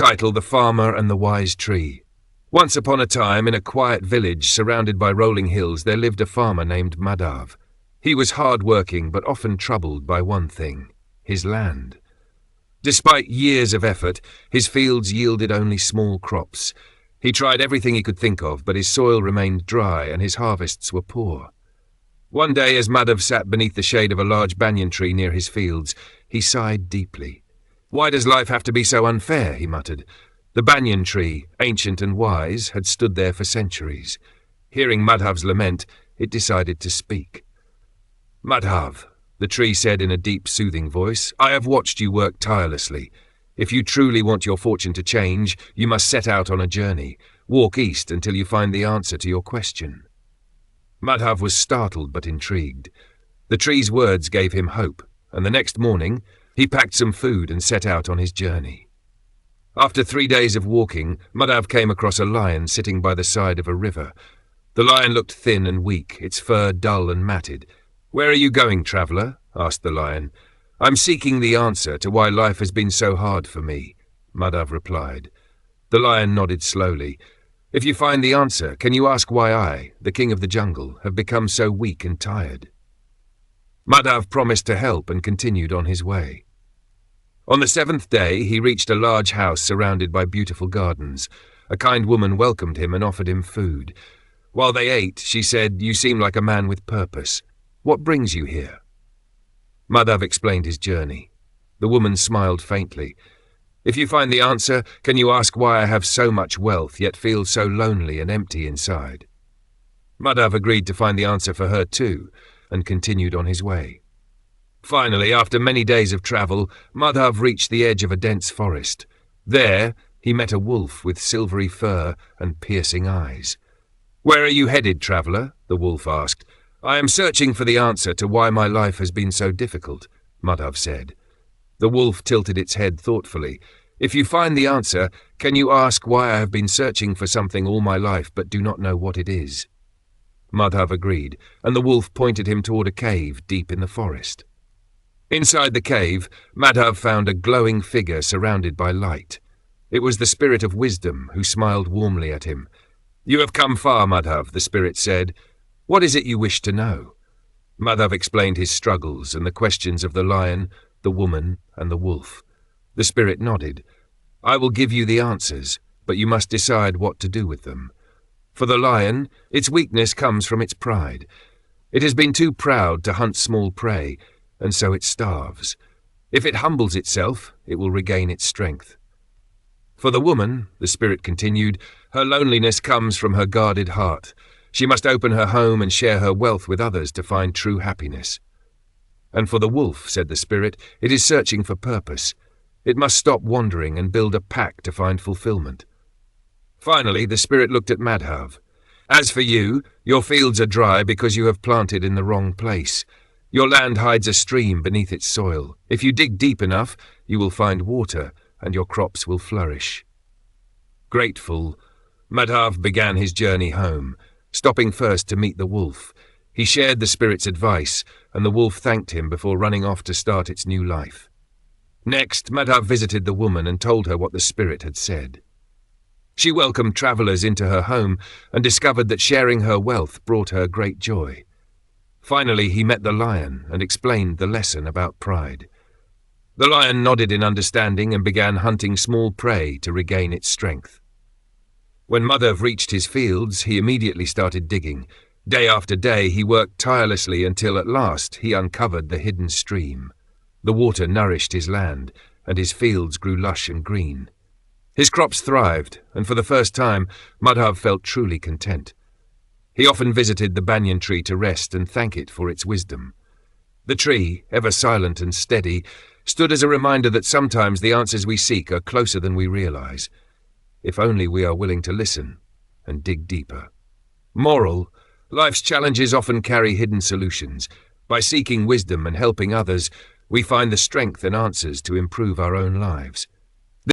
Title: The Farmer and the Wise Tree. Once upon a time, in a quiet village surrounded by rolling hills, there lived a farmer named Madhav. He was hard-working, but often troubled by one thing: his land. Despite years of effort, his fields yielded only small crops. He tried everything he could think of, but his soil remained dry and his harvests were poor. One day, as Madhav sat beneath the shade of a large banyan tree near his fields, he sighed deeply. "Why does life have to be so unfair?" he muttered. The banyan tree, ancient and wise, had stood there for centuries. Hearing Madhav's lament, it decided to speak. "Madhav," the tree said in a deep, soothing voice, "I have watched you work tirelessly. If you truly want your fortune to change, you must set out on a journey. Walk east until you find the answer to your question." Madhav was startled but intrigued. The tree's words gave him hope, and the next morning he packed some food and set out on his journey. After 3 days of walking, Madhav came across a lion sitting by the side of a river. The lion looked thin and weak, its fur dull and matted. "Where are you going, traveller?" asked the lion. "I'm seeking the answer to why life has been so hard for me," Madhav replied. The lion nodded slowly. "If you find the answer, can you ask why I, the king of the jungle, have become so weak and tired?" Madhav promised to help and continued on his way. On the 7th day, he reached a large house surrounded by beautiful gardens. A kind woman welcomed him and offered him food. While they ate, she said, "You seem like a man with purpose. What brings you here?" Madhav explained his journey. The woman smiled faintly. "If you find the answer, can you ask why I have so much wealth yet feel so lonely and empty inside?" Madhav agreed to find the answer for her too, and continued on his way. Finally, after many days of travel, Madhav reached the edge of a dense forest. There, he met a wolf with silvery fur and piercing eyes. "Where are you headed, traveller?" the wolf asked. "I am searching for the answer to why my life has been so difficult," Madhav said. The wolf tilted its head thoughtfully. "If you find the answer, can you ask why I have been searching for something all my life but do not know what it is?" Madhav agreed, and the wolf pointed him toward a cave deep in the forest. Inside the cave, Madhav found a glowing figure surrounded by light. It was the spirit of wisdom, who smiled warmly at him. "You have come far, Madhav," the spirit said. "What is it you wish to know?" Madhav explained his struggles and the questions of the lion, the woman, and the wolf. The spirit nodded. "I will give you the answers, but you must decide what to do with them. For the lion, its weakness comes from its pride. It has been too proud to hunt small prey, and so it starves. If it humbles itself, it will regain its strength. For the woman," the spirit continued, "her loneliness comes from her guarded heart. She must open her home and share her wealth with others to find true happiness. And for the wolf," said the spirit, "it is searching for purpose. It must stop wandering and build a pack to find fulfillment." Finally, the spirit looked at Madhav. "As for you, your fields are dry because you have planted in the wrong place. Your land hides a stream beneath its soil. If you dig deep enough, you will find water, and your crops will flourish." Grateful, Madhav began his journey home, stopping first to meet the wolf. He shared the spirit's advice, and the wolf thanked him before running off to start its new life. Next, Madhav visited the woman and told her what the spirit had said. She welcomed travellers into her home and discovered that sharing her wealth brought her great joy. Finally, he met the lion and explained the lesson about pride. The lion nodded in understanding and began hunting small prey to regain its strength. When Madhav reached his fields, he immediately started digging. Day after day, he worked tirelessly until at last he uncovered the hidden stream. The water nourished his land, and his fields grew lush and green. His crops thrived, and for the first time, Madhav felt truly content. He often visited the banyan tree to rest and thank it for its wisdom. The tree, ever silent and steady, stood as a reminder that sometimes the answers we seek are closer than we realize, if only we are willing to listen and dig deeper. Moral: life's challenges often carry hidden solutions. By seeking wisdom and helping others, we find the strength and answers to improve our own lives.